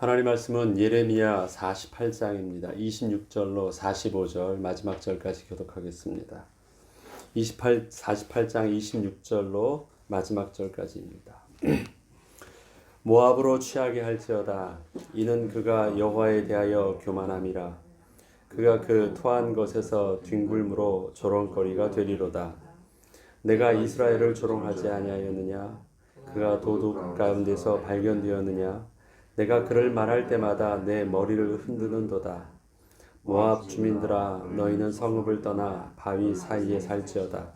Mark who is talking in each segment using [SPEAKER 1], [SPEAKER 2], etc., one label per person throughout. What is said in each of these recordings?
[SPEAKER 1] 하나님 말씀은 예레미야 48장입니다. 26절로 45절 마지막 절까지 교독하겠습니다. 48장 26절로 마지막 절까지입니다. 모압으로 취하게 할지어다. 이는 그가 여호와에 대하여 교만함이라. 그가 그 토한 것에서 뒹굴므로 조롱거리가 되리로다. 내가 이스라엘을 조롱하지 아니하였느냐? 그가 도둑 가운데서 발견되었느냐? 내가 그를 말할 때마다 내 머리를 흔드는도다. 모압 주민들아, 너희는 성읍을 떠나 바위 사이에 살지어다.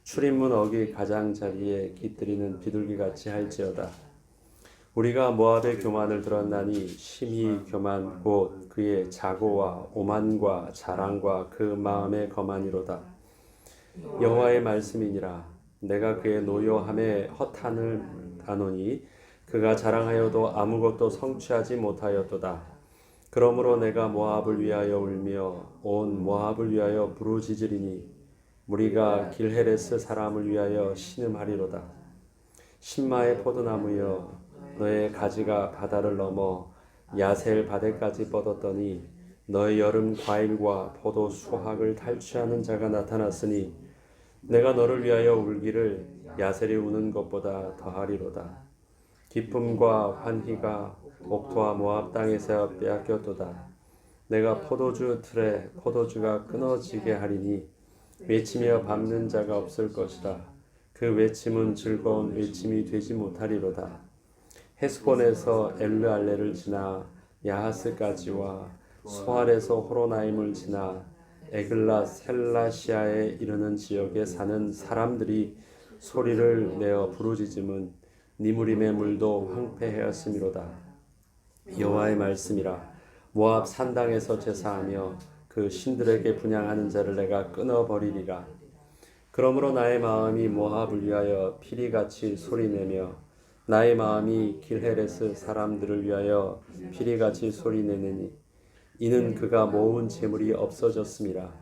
[SPEAKER 1] 출입문 어기 가장자리에 깃들이는 비둘기같이 할지어다. 우리가 모압의 교만을 들었나니 심히 교만 곧 그의 자고와 오만과 자랑과 그 마음의 거만이로다. 여호와의 말씀이니라. 내가 그의 노여함에 허탄을 아노니 그가 자랑하여도 아무것도 성취하지 못하였도다. 그러므로 내가 모압을 위하여 울며 온 모압을 위하여 부르짖으리니 무리가 길헤레스 사람을 위하여 신음하리로다. 신마의 포도나무여, 너의 가지가 바다를 넘어 야셀 바다까지 뻗었더니 너의 여름 과일과 포도 수확을 탈취하는 자가 나타났으니 내가 너를 위하여 울기를 야셀이 우는 것보다 더하리로다. 기쁨과 환희가 옥토와 모압 땅에서 빼앗겼도다. 내가 포도주 틀에 포도주가 끊어지게 하리니 외치며 밟는 자가 없을 것이라. 그 외침은 즐거운 외침이 되지 못하리로다. 헤스본에서 엘르알레를 지나 야하스까지와 소알에서 호로나임을 지나 에글라 셀라시아에 이르는 지역에 사는 사람들이 소리를 내어 부르짖음은 니무림의 물도 황폐하였음이로다. 여호와의 말씀이라. 모압 산당에서 제사하며 그 신들에게 분향하는 자를 내가 끊어버리리라. 그러므로 나의 마음이 모압을 위하여 피리같이 소리내며 나의 마음이 길헤레스 사람들을 위하여 피리같이 소리내느니 이는 그가 모은 재물이 없어졌음이라.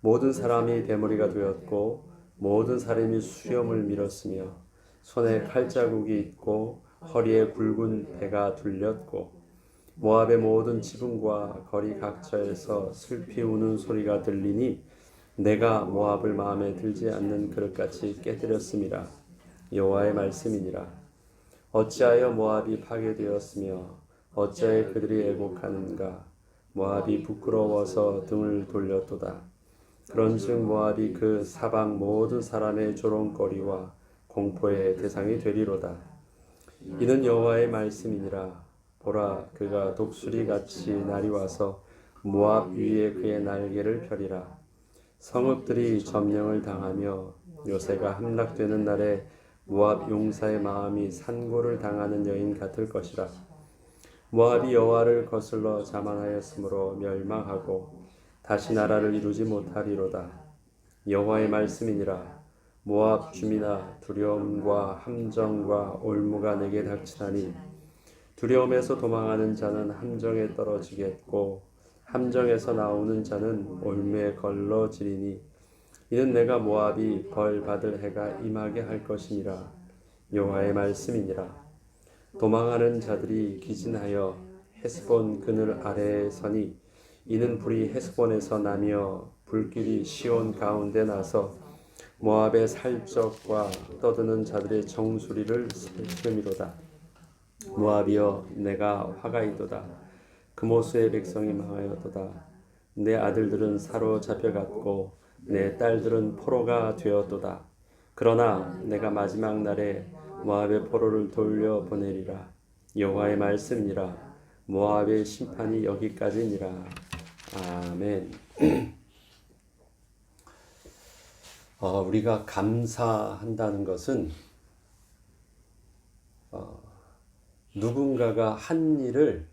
[SPEAKER 1] 모든 사람이 대머리가 되었고 모든 사람이 수염을 밀었으며 손에 칼자국이 있고 허리에 굵은 배가 둘렸고 모압의 모든 지붕과 거리 각처에서 슬피 우는 소리가 들리니 내가 모압을 마음에 들지 않는 그릇같이 깨뜨렸음이라. 여호와의 말씀이니라. 어찌하여 모압이 파괴되었으며 어찌하여 그들이 애곡하는가? 모압이 부끄러워서 등을 돌렸도다. 그런즉 모압이 그 사방 모든 사람의 조롱거리와 공포의 대상이 되리로다. 이는 여호와의 말씀이니라. 보라, 그가 독수리같이 날이 와서 모압 위에 그의 날개를 펴리라. 성읍들이 점령을 당하며 요새가 함락되는 날에 모압 용사의 마음이 산고를 당하는 여인 같을 것이라. 모압이 여호와를 거슬러 자만하였으므로 멸망하고 다시 나라를 이루지 못하리로다. 여호와의 말씀이니라. 모압 주민아, 두려움과 함정과 올무가 내게 닥치다니 두려움에서 도망하는 자는 함정에 떨어지겠고 함정에서 나오는 자는 올무에 걸러지리니 이는 내가 모압이 벌 받을 해가 임하게 할 것이니라. 여호와의 말씀이니라. 도망하는 자들이 기진하여 헤스본 그늘 아래에 서니 이는 불이 헤스본에서 나며 불길이 시온 가운데 나서 모압의 살적과 떠드는 자들의 정수리를 살금이로다. 모압이여, 내가 화가 있도다. 그모스의 백성이 망하였도다. 내 아들들은 사로잡혀갔고 내 딸들은 포로가 되었도다. 그러나 내가 마지막 날에 모압의 포로를 돌려보내리라. 여호와의 말씀이니라. 모압의 심판이 여기까지니라. 아멘. 우리가 감사한다는 것은 누군가가 한 일을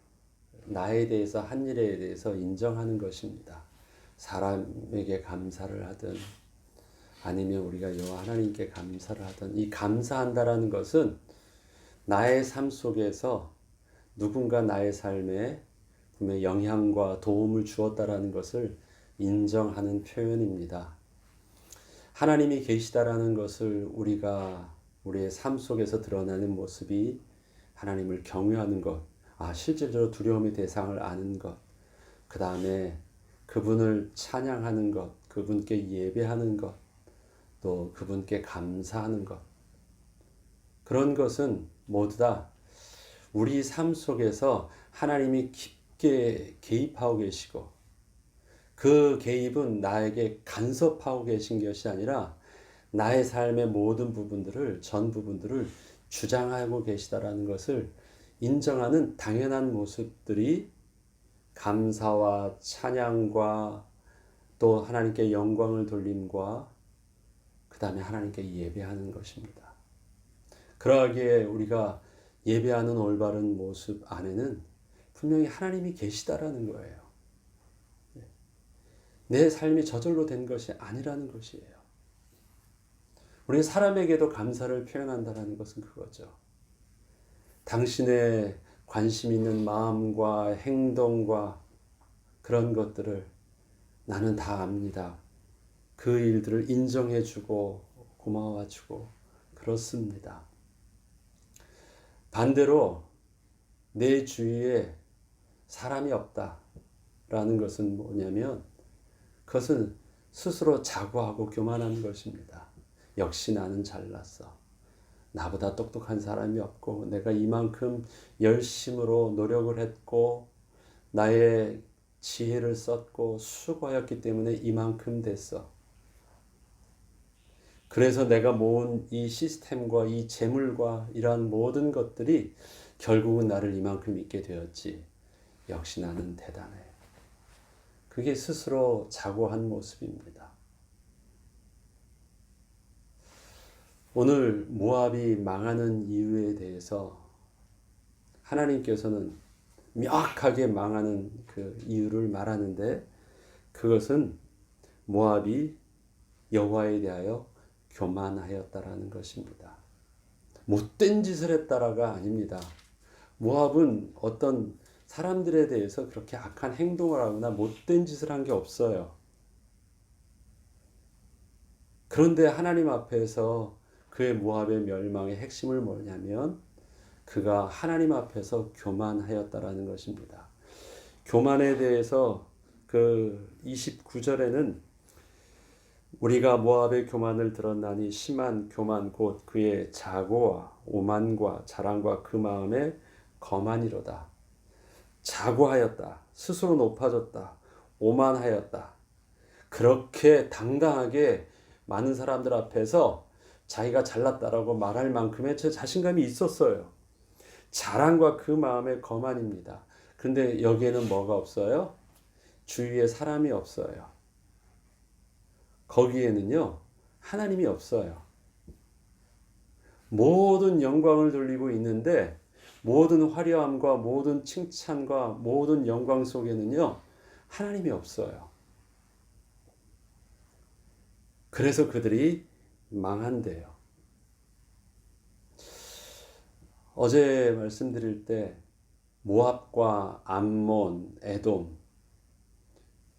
[SPEAKER 1] 나에 대해서 한 일에 대해서 인정하는 것입니다. 사람에게 감사를 하든 아니면 우리가 여호와 하나님께 감사를 하든 이 감사한다라는 것은 나의 삶 속에서 누군가 나의 삶에 분명히 영향과 도움을 주었다라는 것을 인정하는 표현입니다. 하나님이 계시다라는 것을 우리가 우리의 삶 속에서 드러나는 모습이 하나님을 경외하는 것, 실질적으로 두려움의 대상을 아는 것, 그 다음에 그분을 찬양하는 것, 그분께 예배하는 것, 또 그분께 감사하는 것, 그런 것은 모두 다 우리 삶 속에서 하나님이 깊게 개입하고 계시고, 그 개입은 나에게 간섭하고 계신 것이 아니라 나의 삶의 모든 부분들을, 전 부분들을 주장하고 계시다라는 것을 인정하는 당연한 모습들이 감사와 찬양과 또 하나님께 영광을 돌림과 그 다음에 하나님께 예배하는 것입니다. 그러하기에 우리가 예배하는 올바른 모습 안에는 분명히 하나님이 계시다라는 거예요. 내 삶이 저절로 된 것이 아니라는 것이에요. 우리 사람에게도 감사를 표현한다는 것은 그거죠. 당신의 관심 있는 마음과 행동과 그런 것들을 나는 다 압니다. 그 일들을 인정해주고 고마워주고 그렇습니다. 반대로 내 주위에 사람이 없다라는 것은 뭐냐면 그것은 스스로 자고하고 교만한 것입니다. 역시 나는 잘났어. 나보다 똑똑한 사람이 없고 내가 이만큼 열심으로 노력을 했고 나의 지혜를 썼고 수고하였기 때문에 이만큼 됐어. 그래서 내가 모은 이 시스템과 이 재물과 이러한 모든 것들이 결국은 나를 이만큼 있게 되었지. 역시 나는 대단해. 그게 스스로 자고한 모습입니다. 오늘 모압이 망하는 이유에 대해서 하나님께서는 명확하게 망하는 그 이유를 말하는데, 그것은 모압이 여호와에 대하여 교만하였다라는 것입니다. 못된 짓을 했다라가 아닙니다. 모압은 어떤 사람들에 대해서 그렇게 악한 행동을 하거나 못된 짓을 한 게 없어요. 그런데 하나님 앞에서 그의 모압의 멸망의 핵심을 뭐냐면 그가 하나님 앞에서 교만하였다라는 것입니다. 교만에 대해서 그 29절에는 우리가 모압의 교만을 들었나니 심한 교만 곧 그의 자고와 오만과 자랑과 그 마음에 거만이로다. 자고하였다. 스스로 높아졌다. 오만하였다. 그렇게 당당하게 많은 사람들 앞에서 자기가 잘났다라고 말할 만큼의 제 자신감이 있었어요. 자랑과 그 마음의 거만입니다. 그런데 여기에는 뭐가 없어요? 주위에 사람이 없어요. 거기에는요, 하나님이 없어요. 모든 영광을 돌리고 있는데 모든 화려함과 모든 칭찬과 모든 영광 속에는요, 하나님이 없어요. 그래서 그들이 망한대요. 어제 말씀드릴 때 모압과 암몬, 에돔,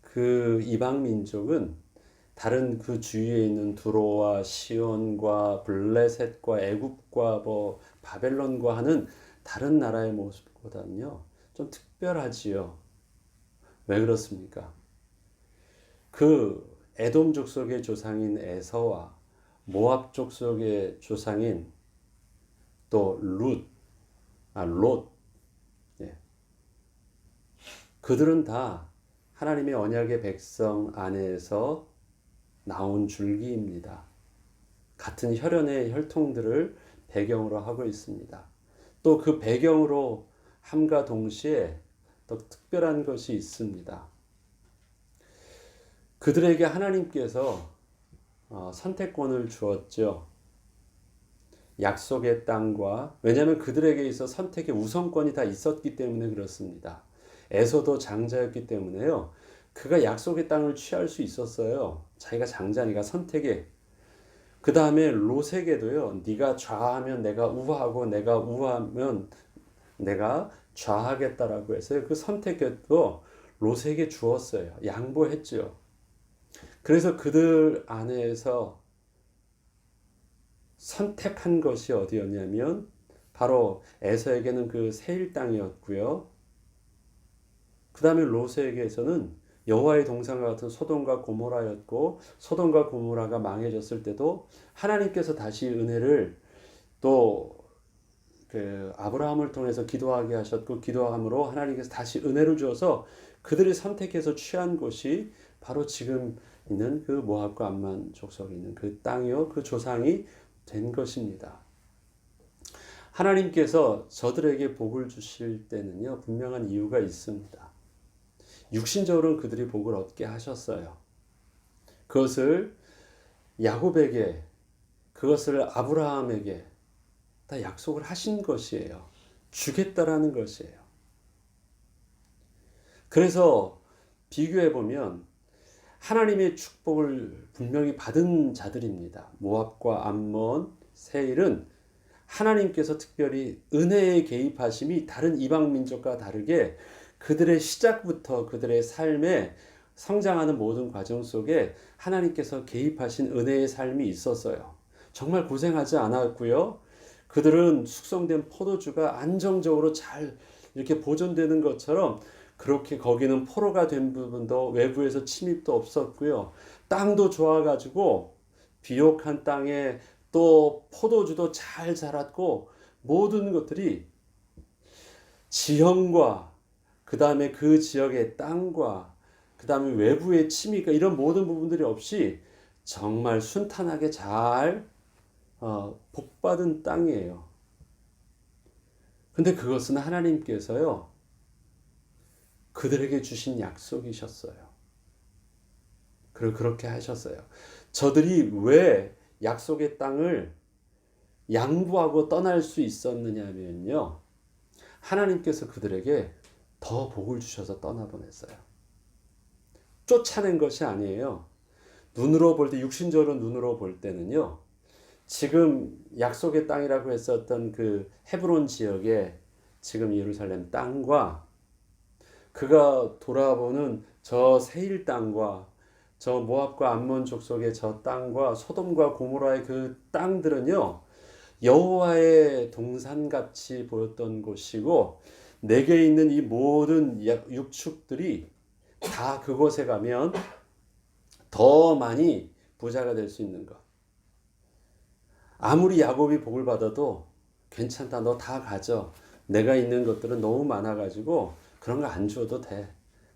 [SPEAKER 1] 그 이방 민족은 다른 그 주위에 있는 두로와 시온과 블레셋과 애굽과 바벨론과 하는 다른 나라의 모습보다는요, 좀 특별하지요. 왜 그렇습니까? 그 에돔 족속의 조상인 에서와 모압 족속의 조상인 또 롯, 예. 그들은 다 하나님의 언약의 백성 안에서 나온 줄기입니다. 같은 혈연의 혈통들을 배경으로 하고 있습니다. 또 그 배경으로 함과 동시에 더 특별한 것이 있습니다. 그들에게 하나님께서 선택권을 주었죠. 약속의 땅과, 왜냐하면 그들에게 있어 선택의 우선권이 다 있었기 때문에 그렇습니다. 에서도 장자였기 때문에요. 그가 약속의 땅을 취할 수 있었어요. 자기가 장자니까 선택에. 그 다음에 롯에게도요. 네가 좌하면 내가 우하고 내가 우하면 내가 좌하겠다라고 해서 그 선택도 롯에게 주었어요. 양보했죠. 그래서 그들 안에서 선택한 것이 어디였냐면 바로 에서에게는 그 세일 땅이었고요. 그 다음에 롯에게서는 여호와의 동산과 같은 소돔과 고모라였고, 소돔과 고모라가 망해졌을 때도 하나님께서 다시 은혜를 또 그 아브라함을 통해서 기도하게 하셨고, 기도함으로 하나님께서 다시 은혜를 주어서 그들이 선택해서 취한 곳이 바로 지금 있는 그 모압과 암몬 족속이 있는 그 땅이요, 그 조상이 된 것입니다. 하나님께서 저들에게 복을 주실 때는요, 분명한 이유가 있습니다. 육신적으로는 그들이 복을 얻게 하셨어요. 그것을 야곱에게, 그것을 아브라함에게 다 약속을 하신 것이에요. 주겠다라는 것이에요. 그래서 비교해 보면 하나님의 축복을 분명히 받은 자들입니다. 모압과 암몬, 세일은 하나님께서 특별히 은혜의 개입하심이 다른 이방 민족과 다르게 그들의 시작부터 그들의 삶에 성장하는 모든 과정 속에 하나님께서 개입하신 은혜의 삶이 있었어요. 정말 고생하지 않았고요. 그들은 숙성된 포도주가 안정적으로 잘 이렇게 보존되는 것처럼 그렇게 거기는 포로가 된 부분도 외부에서 침입도 없었고요. 땅도 좋아가지고 비옥한 땅에 또 포도주도 잘 자랐고 모든 것들이 지형과 그 다음에 그 지역의 땅과 그 다음에 외부의 침입과 이런 모든 부분들이 없이 정말 순탄하게 잘 복받은 땅이에요. 근데 그것은 하나님께서요, 그들에게 주신 약속이셨어요. 그리고 그렇게 하셨어요. 저들이 왜 약속의 땅을 양보하고 떠날 수 있었느냐면요, 하나님께서 그들에게 더 복을 주셔서 떠나보냈어요. 쫓아낸 것이 아니에요. 눈으로 볼 때, 육신적으로 눈으로 볼 때는요, 지금 약속의 땅이라고 했었던 그 헤브론 지역의 지금 예루살렘 땅과 그가 돌아보는 저 세일 땅과 저 모압과 암몬 족속의 저 땅과 소돔과 고모라의 그 땅들은요, 여호와의 동산같이 보였던 곳이고, 내게 있는 이 모든 육축들이 다 그곳에 가면 더 많이 부자가 될 수 있는 것. 아무리 야곱이 복을 받아도 괜찮다, 너 다 가져. 내가 있는 것들은 너무 많아가지고 그런 거 안 줘도 돼.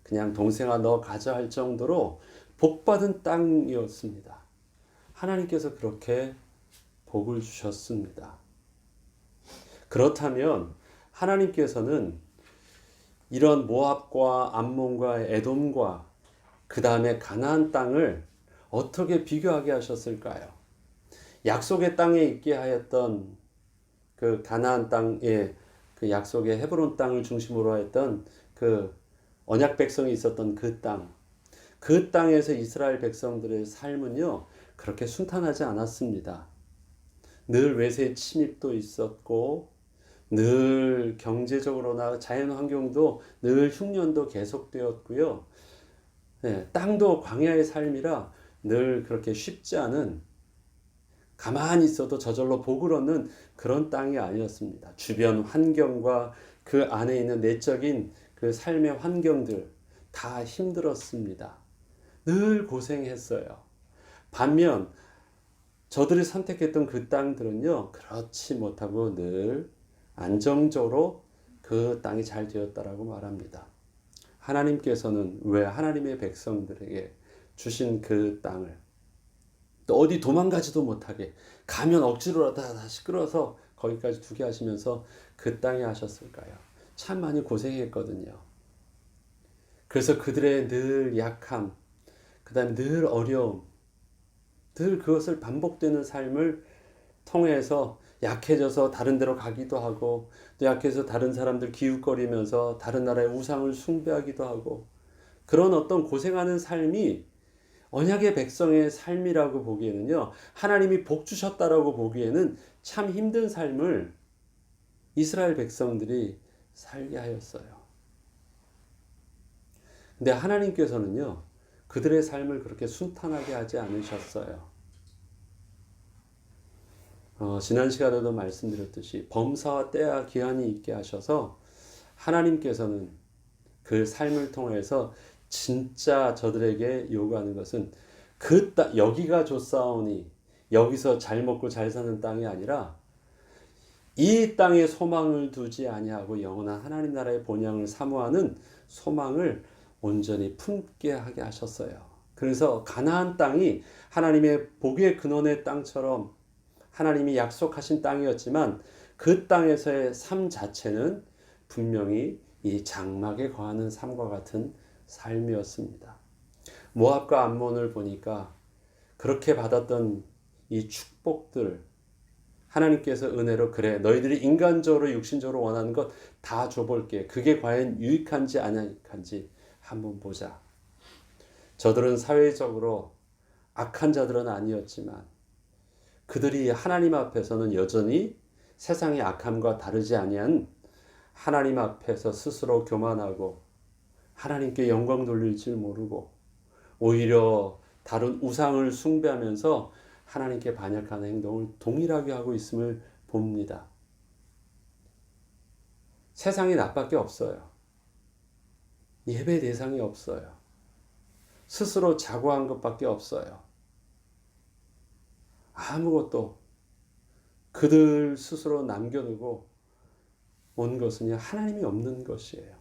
[SPEAKER 1] 그냥 동생아 너 가져 할 정도로 복받은 땅이었습니다. 하나님께서 그렇게 복을 주셨습니다. 그렇다면 하나님께서는 이런 모압과 암몬과 에돔과 그 다음에 가나안 땅을 어떻게 비교하게 하셨을까요? 약속의 땅에 있게 하였던 그 가나안 땅의 그 약속의 헤브론 땅을 중심으로 했던 그 언약 백성이 있었던 그 땅, 그 땅에서 이스라엘 백성들의 삶은요, 그렇게 순탄하지 않았습니다. 늘 외세 침입도 있었고, 늘 경제적으로나 자연 환경도 늘 흉년도 계속되었고요. 네, 땅도 광야의 삶이라 늘 그렇게 쉽지 않은, 가만히 있어도 저절로 복을 얻는 그런 땅이 아니었습니다. 주변 환경과 그 안에 있는 내적인 그 삶의 환경들 다 힘들었습니다. 늘 고생했어요. 반면 저들이 선택했던 그 땅들은요, 그렇지 못하고 늘 안정적으로 그 땅이 잘 되었다라고 말합니다. 하나님께서는 왜 하나님의 백성들에게 주신 그 땅을 또 어디 도망가지도 못하게 가면 억지로라도 다시 끌어서 거기까지 두게 하시면서 그 땅에 하셨을까요? 참 많이 고생했거든요. 그래서 그들의 늘 약함, 그 다음에 늘 어려움, 늘 그것을 반복되는 삶을 통해서 약해져서 다른 데로 가기도 하고, 또 약해서 다른 사람들 기웃거리면서 다른 나라의 우상을 숭배하기도 하고, 그런 어떤 고생하는 삶이 언약의 백성의 삶이라고 보기에는요, 하나님이 복 주셨다라고 보기에는 참 힘든 삶을 이스라엘 백성들이 살게 하였어요. 근데 하나님께서는요, 그들의 삶을 그렇게 순탄하게 하지 않으셨어요. 지난 시간에도 말씀드렸듯이 범사와 때와 기한이 있게 하셔서 하나님께서는 그 삶을 통해서 진짜 저들에게 요구하는 것은 그 땅, 여기가 좋사오니 여기서 잘 먹고 잘 사는 땅이 아니라 이 땅에 소망을 두지 아니하고 영원한 하나님 나라의 본향을 사모하는 소망을 온전히 품게 하게 하셨어요. 그래서 가나안 땅이 하나님의 복의 근원의 땅처럼 하나님이 약속하신 땅이었지만 그 땅에서의 삶 자체는 분명히 이 장막에 거하는 삶과 같은 삶이었습니다. 모압과 암몬을 보니까 그렇게 받았던 이 축복들, 하나님께서 은혜로 그래 너희들이 인간적으로 육신적으로 원하는 것 다 줘볼게. 그게 과연 유익한지 안 유익한지 한번 보자. 저들은 사회적으로 악한 자들은 아니었지만 그들이 하나님 앞에서는 여전히 세상의 악함과 다르지 아니한 하나님 앞에서 스스로 교만하고 하나님께 영광 돌릴 줄 모르고 오히려 다른 우상을 숭배하면서 하나님께 반역하는 행동을 동일하게 하고 있음을 봅니다. 세상에 나밖에 없어요. 예배 대상이 없어요. 스스로 자고한 것밖에 없어요. 아무것도 그들 스스로 남겨두고 온 것은 하나님이 없는 것이에요.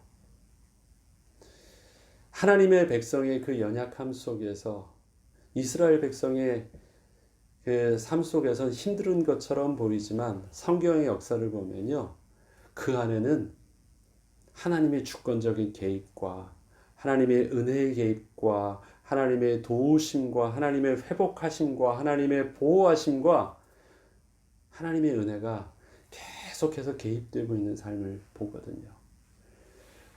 [SPEAKER 1] 하나님의 백성의 그 연약함 속에서 이스라엘 백성의 그 삶 속에서 힘든 것처럼 보이지만 성경의 역사를 보면요. 그 안에는 하나님의 주권적인 개입과 하나님의 은혜의 개입과 하나님의 도우심과 하나님의 회복하심과 하나님의 보호하심과 하나님의 은혜가 계속해서 개입되고 있는 삶을 보거든요.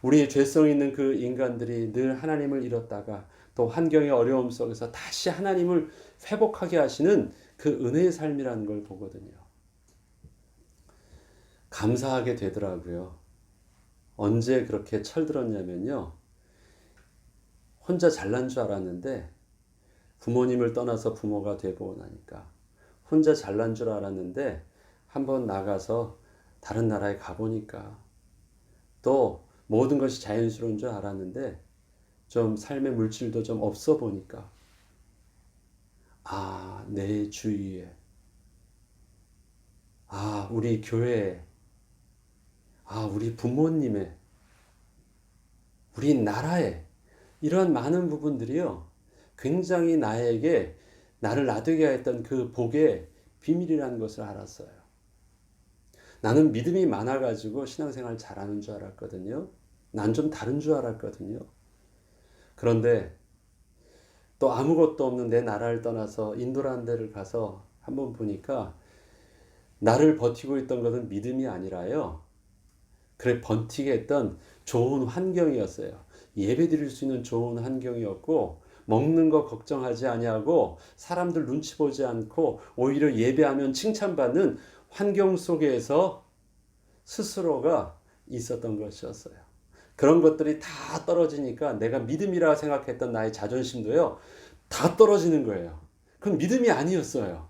[SPEAKER 1] 우리의 죄성 있는 그 인간들이 늘 하나님을 잃었다가 또 환경의 어려움 속에서 다시 하나님을 회복하게 하시는 그 은혜의 삶이라는 걸 보거든요. 감사하게 되더라고요. 언제 그렇게 철들었냐면요. 혼자 잘난 줄 알았는데 부모님을 떠나서 부모가 되고 나니까 혼자 잘난 줄 알았는데 한번 나가서 다른 나라에 가보니까 또 모든 것이 자연스러운 줄 알았는데 좀 삶의 물질도 좀 없어 보니까 내 주위에 우리 교회에 우리 부모님의 우리 나라에 이런 많은 부분들이요 굉장히 나에게 나를 나되게 했던 그 복의 비밀이라는 것을 알았어요. 나는 믿음이 많아가지고 신앙생활 잘하는 줄 알았거든요. 난 좀 다른 줄 알았거든요. 그런데 또 아무것도 없는 내 나라를 떠나서 인도라는 데를 가서 한번 보니까 나를 버티고 있던 것은 믿음이 아니라요. 그래 버티게 했던 좋은 환경이었어요. 예배 드릴 수 있는 좋은 환경이었고 먹는 거 걱정하지 아니하고 사람들 눈치 보지 않고 오히려 예배하면 칭찬받는 환경 속에서 스스로가 있었던 것이었어요. 그런 것들이 다 떨어지니까 내가 믿음이라 생각했던 나의 자존심도요. 다 떨어지는 거예요. 그건 믿음이 아니었어요.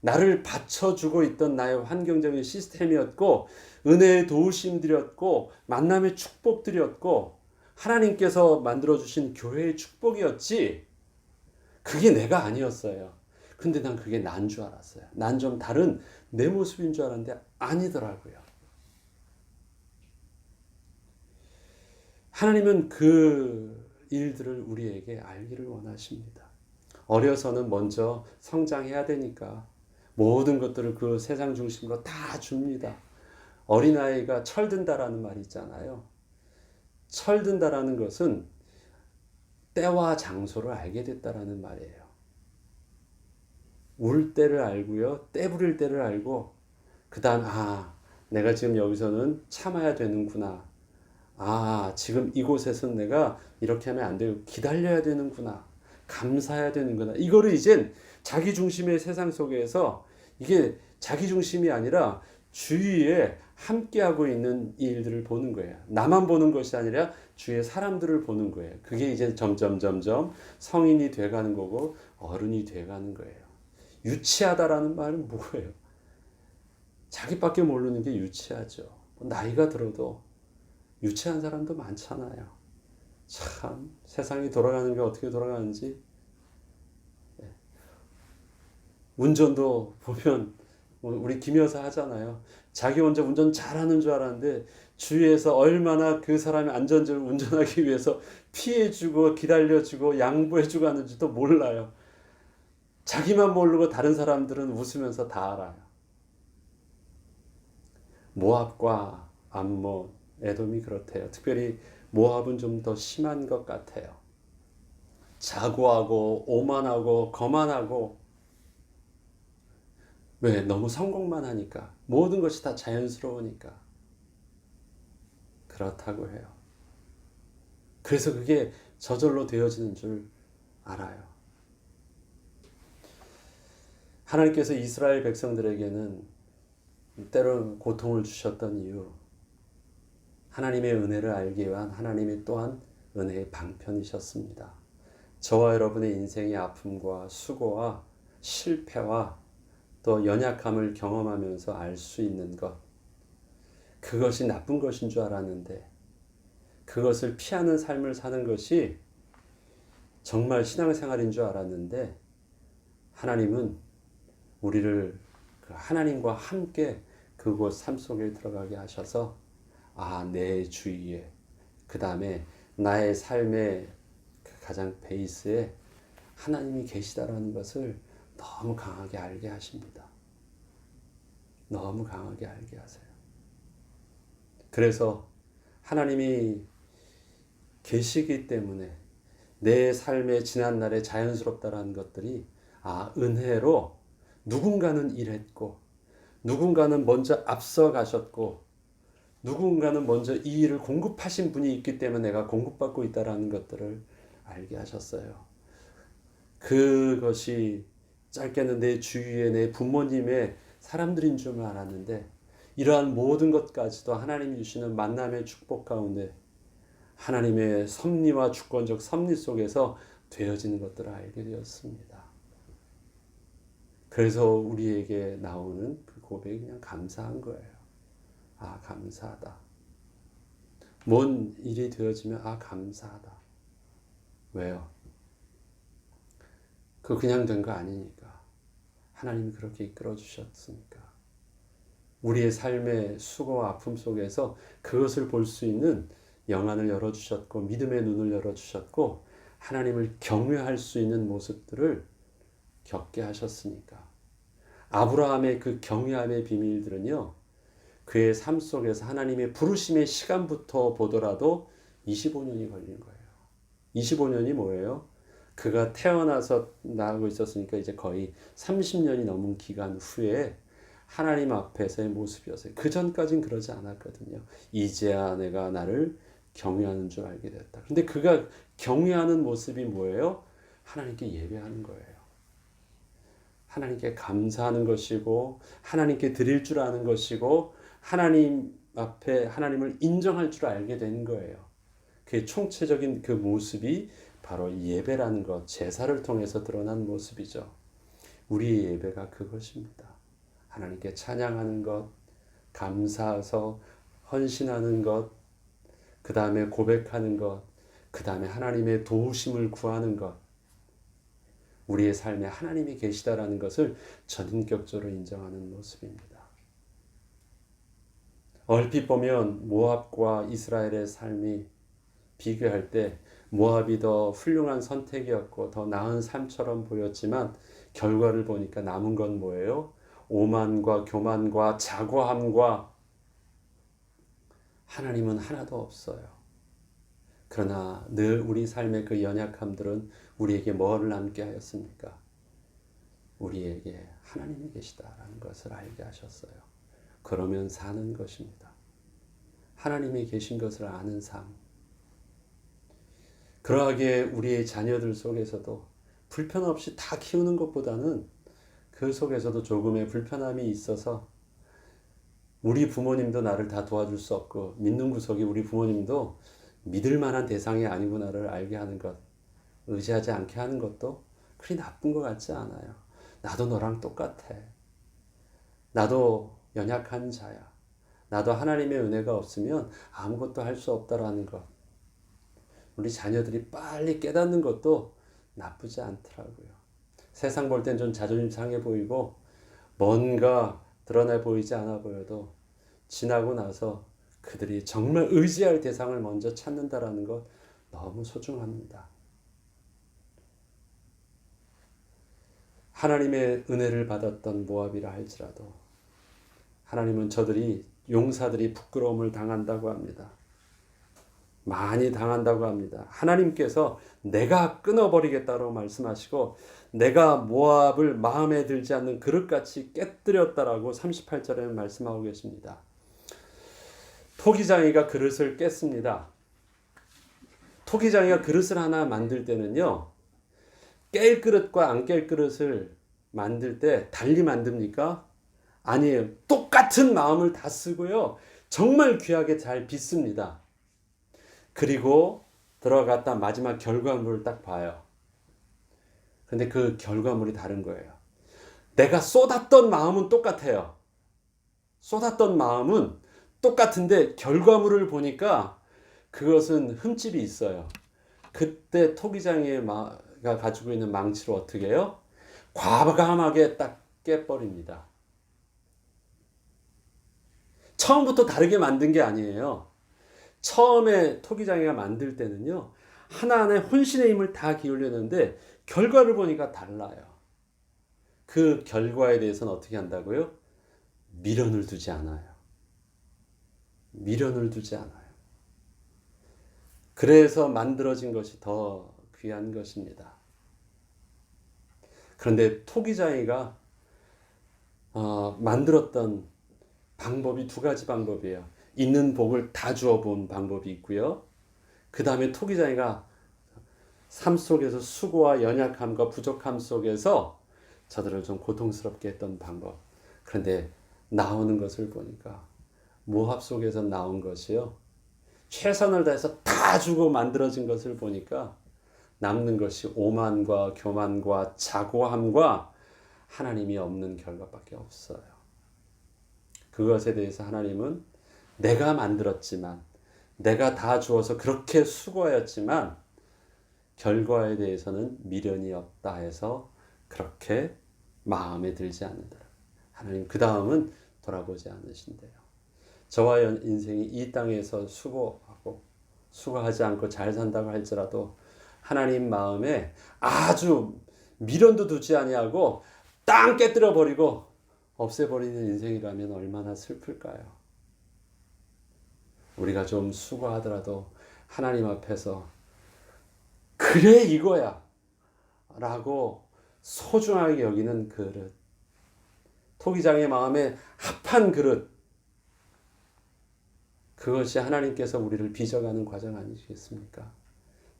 [SPEAKER 1] 나를 받쳐주고 있던 나의 환경적인 시스템이었고 은혜의 도우심들이었고 만남의 축복들이었고 하나님께서 만들어주신 교회의 축복이었지 그게 내가 아니었어요. 근데 난 그게 난 줄 알았어요. 난 좀 다른 내 모습인 줄 알았는데 아니더라고요. 하나님은 그 일들을 우리에게 알기를 원하십니다. 어려서는 먼저 성장해야 되니까 모든 것들을 그 세상 중심으로 다 줍니다. 어린아이가 철든다라는 말이 있잖아요. 철든다라는 것은 때와 장소를 알게 됐다라는 말이에요. 울 때를 알고요. 때 부릴 때를 알고 그 다음 내가 지금 여기서는 참아야 되는구나. 지금 이곳에서는 내가 이렇게 하면 안 되고 기다려야 되는구나. 감사해야 되는구나. 이거를 이젠 자기 중심의 세상 속에서 이게 자기 중심이 아니라 주위에 함께하고 있는 일들을 보는 거예요. 나만 보는 것이 아니라 주위의 사람들을 보는 거예요. 그게 이제 점점 성인이 돼가는 거고 어른이 돼가는 거예요. 유치하다라는 말은 뭐예요? 자기밖에 모르는 게 유치하죠. 나이가 들어도 유치한 사람도 많잖아요. 참 세상이 돌아가는 게 어떻게 돌아가는지. 운전도 보면 우리 김 여사 하잖아요. 자기 혼자 운전 잘하는 줄 알았는데 주위에서 얼마나 그 사람의 안전을 운전하기 위해서 피해주고 기다려주고 양보해주고 하는지도 몰라요. 자기만 모르고 다른 사람들은 웃으면서 다 알아요. 모압과 암몬, 에돔이 그렇대요. 특별히 모압은 좀 더 심한 것 같아요. 자고하고 오만하고 거만하고, 왜? 너무 성공만 하니까. 모든 것이 다 자연스러우니까. 그렇다고 해요. 그래서 그게 저절로 되어지는 줄 알아요. 하나님께서 이스라엘 백성들에게는 때로 고통을 주셨던 이유, 하나님의 은혜를 알기 위한 하나님이 또한 은혜의 방편이셨습니다. 저와 여러분의 인생의 아픔과 수고와 실패와 또 연약함을 경험하면서 알 수 있는 것, 그것이 나쁜 것인 줄 알았는데 그것을 피하는 삶을 사는 것이 정말 신앙생활인 줄 알았는데, 하나님은 우리를 하나님과 함께 그곳 삶 속에 들어가게 하셔서 내 주위에, 그 다음에 나의 삶의 가장 베이스에 하나님이 계시다라는 것을 너무 강하게 알게 하십니다. 너무 강하게 알게 하세요. 그래서 하나님이 계시기 때문에 내 삶의 지난날에 자연스럽다라는 것들이 은혜로 누군가는 일했고, 누군가는 먼저 앞서 가셨고, 누군가는 먼저 이 일을 공급하신 분이 있기 때문에 내가 공급받고 있다라는 것들을 알게 하셨어요. 그것이 짧게는 내 주위에 내 부모님의 사람들인 줄 알았는데, 이러한 모든 것까지도 하나님이 주시는 만남의 축복 가운데 하나님의 섭리와 주권적 섭리 속에서 되어지는 것들을 알게 되었습니다. 그래서 우리에게 나오는 그 고백이 그냥 감사한 거예요. 감사하다. 뭔 일이 되어지면 감사하다. 왜요? 그냥 된 거 아니니까. 하나님이 그렇게 이끌어 주셨으니까. 우리의 삶의 수고와 아픔 속에서 그것을 볼 수 있는 영안을 열어주셨고, 믿음의 눈을 열어주셨고, 하나님을 경외할 수 있는 모습들을 겪게 하셨으니까. 아브라함의 그 경외함의 비밀들은요, 그의 삶 속에서 하나님의 부르심의 시간부터 보더라도 25년이 걸린 거예요. 25년이 뭐예요? 그가 태어나서 나가고 있었으니까 이제 거의 30년이 넘은 기간 후에 하나님 앞에서의 모습이었어요. 그 전까진 그러지 않았거든요. 이제야 내가 나를 경외하는 줄 알게 됐다. 근데 그가 경외하는 모습이 뭐예요? 하나님께 예배하는 거예요. 하나님께 감사하는 것이고, 하나님께 드릴 줄 아는 것이고, 하나님 앞에 하나님을 인정할 줄 알게 된 거예요. 그 총체적인 그 모습이 바로 예배라는 것, 제사를 통해서 드러난 모습이죠. 우리의 예배가 그것입니다. 하나님께 찬양하는 것, 감사해서 헌신하는 것, 그 다음에 고백하는 것, 그 다음에 하나님의 도우심을 구하는 것, 우리의 삶에 하나님이 계시다라는 것을 전인격적으로 인정하는 모습입니다. 얼핏 보면 모압과 이스라엘의 삶이 비교할 때 모압이 더 훌륭한 선택이었고 더 나은 삶처럼 보였지만, 결과를 보니까 남은 건 뭐예요? 오만과 교만과 자고함과 하나님은 하나도 없어요. 그러나 늘 우리 삶의 그 연약함들은 우리에게 뭐를 남게 하였습니까? 우리에게 하나님이 계시다라는 것을 알게 하셨어요. 그러면 사는 것입니다. 하나님이 계신 것을 아는 삶. 그러하게 우리의 자녀들 속에서도 불편 없이 다 키우는 것보다는 그 속에서도 조금의 불편함이 있어서, 우리 부모님도 나를 다 도와줄 수 없고 믿는 구석이 우리 부모님도 믿을 만한 대상이 아니구나를 알게 하는 것, 의지하지 않게 하는 것도 그리 나쁜 것 같지 않아요. 나도 너랑 똑같아. 나도 연약한 자야. 나도 하나님의 은혜가 없으면 아무것도 할 수 없다라는 것. 우리 자녀들이 빨리 깨닫는 것도 나쁘지 않더라고요. 세상 볼 땐 좀 자존심 상해 보이고 뭔가 드러내 보이지 않아 보여도 지나고 나서 그들이 정말 의지할 대상을 먼저 찾는다라는 것 너무 소중합니다. 하나님의 은혜를 받았던 모압이라 할지라도 하나님은 저들이 용사들이 부끄러움을 당한다고 합니다. 많이 당한다고 합니다. 하나님께서 내가 끊어버리겠다고 말씀하시고 내가 모압을 마음에 들지 않는 그릇같이 깨뜨렸다라고 38절에 말씀하고 계십니다. 토기장이가 그릇을 깼습니다. 토기장이가 그릇을 하나 만들 때는요, 깰 그릇과 안 깰 그릇을 만들 때 달리 만듭니까? 아니에요. 똑같은 마음을 다 쓰고요. 정말 귀하게 잘 빚습니다. 그리고 들어갔다 마지막 결과물을 딱 봐요. 근데 그 결과물이 다른 거예요. 내가 쏟았던 마음은 똑같아요. 쏟았던 마음은 똑같은데 결과물을 보니까 그것은 흠집이 있어요. 그때 토기장이가 가지고 있는 망치로 어떻게 해요? 과감하게 딱 깨버립니다. 처음부터 다르게 만든 게 아니에요. 처음에 토기장이가 만들 때는요, 하나하나의 혼신의 힘을 다 기울였는데 결과를 보니까 달라요. 그 결과에 대해서는 어떻게 한다고요? 미련을 두지 않아요. 미련을 두지 않아요. 그래서 만들어진 것이 더 귀한 것입니다. 그런데 토기장이가 만들었던 방법이 두 가지 방법이에요. 있는 복을 다 주어 본 방법이 있고요. 그 다음에 토기장이가 삶 속에서 수고와 연약함과 부족함 속에서 저들을 좀 고통스럽게 했던 방법. 그런데 나오는 것을 보니까 모압 속에서 나온 것이요, 최선을 다해서 다 주고 만들어진 것을 보니까 남는 것이 오만과 교만과 자고함과 하나님이 없는 결과밖에 없어요. 그것에 대해서 하나님은 내가 만들었지만, 내가 다 주어서 그렇게 수고하였지만 결과에 대해서는 미련이 없다 해서 그렇게 마음에 들지 않는다. 하나님 그 다음은 돌아보지 않으신대요. 저와 인생이 이 땅에서 수고하지 않고 잘 산다고 할지라도 하나님 마음에 아주 미련도 두지 아니하고 땅 깨뜨려 버리고 없애버리는 인생이라면 얼마나 슬플까요? 우리가 좀 수고하더라도 하나님 앞에서 그래 이거야 라고 소중하게 여기는 그릇, 토기장의 마음에 합한 그릇, 그것이 하나님께서 우리를 빚어가는 과정 아니시겠습니까?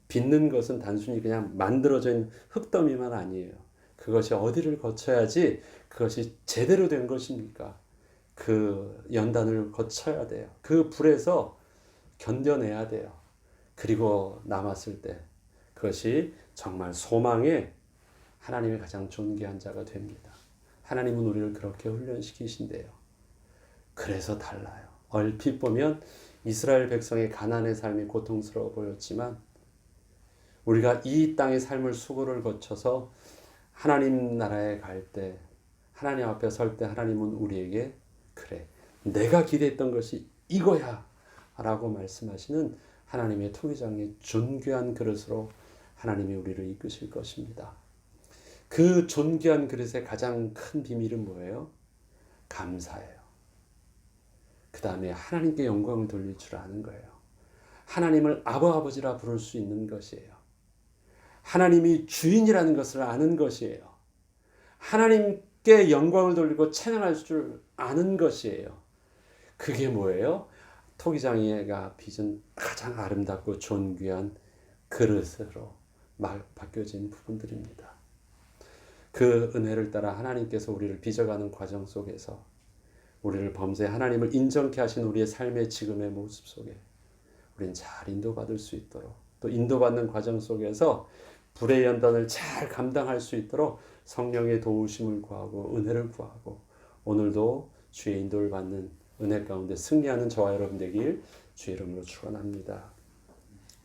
[SPEAKER 1] 빚는 것은 단순히 그냥 만들어진 흙더미만 아니에요. 그것이 어디를 거쳐야지 그것이 제대로 된 것입니까? 그 연단을 거쳐야 돼요. 그 불에서 견뎌내야 돼요. 그리고 남았을 때 그것이 정말 소망의 하나님의 가장 존귀한 자가 됩니다. 하나님은 우리를 그렇게 훈련시키신대요. 그래서 달라요. 얼핏 보면 이스라엘 백성의 가난의 삶이 고통스러워 보였지만 우리가 이 땅의 삶을 수고를 거쳐서 하나님 나라에 갈 때, 하나님 앞에 설 때 하나님은 우리에게 그래, 내가 기대했던 것이 이거야 라고 말씀하시는 하나님의 토기장의 존귀한 그릇으로 하나님이 우리를 이끄실 것입니다. 그 존귀한 그릇의 가장 큰 비밀은 뭐예요? 감사예요. 그 다음에 하나님께 영광을 돌릴 줄 아는 거예요. 하나님을 아버지라 부를 수 있는 것이에요. 하나님이 주인이라는 것을 아는 것이에요. 하나님께 영광을 돌리고 찬양할 줄 아는 것이에요. 그게 뭐예요? 토기장이가 빚은 가장 아름답고 존귀한 그릇으로 바뀌어진 부분들입니다. 그 은혜를 따라 하나님께서 우리를 빚어가는 과정 속에서 우리를 범죄 하나님을 인정케 하신 우리의 삶의 지금의 모습 속에 우리는 잘 인도받을 수 있도록, 또 인도받는 과정 속에서 불의 연단을 잘 감당할 수 있도록 성령의 도우심을 구하고 은혜를 구하고 오늘도 주의 인도를 받는 은혜 가운데 승리하는 저와 여러분 되길 주의 이름으로 축원합니다.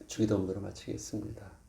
[SPEAKER 1] 주기도문으로 마치겠습니다.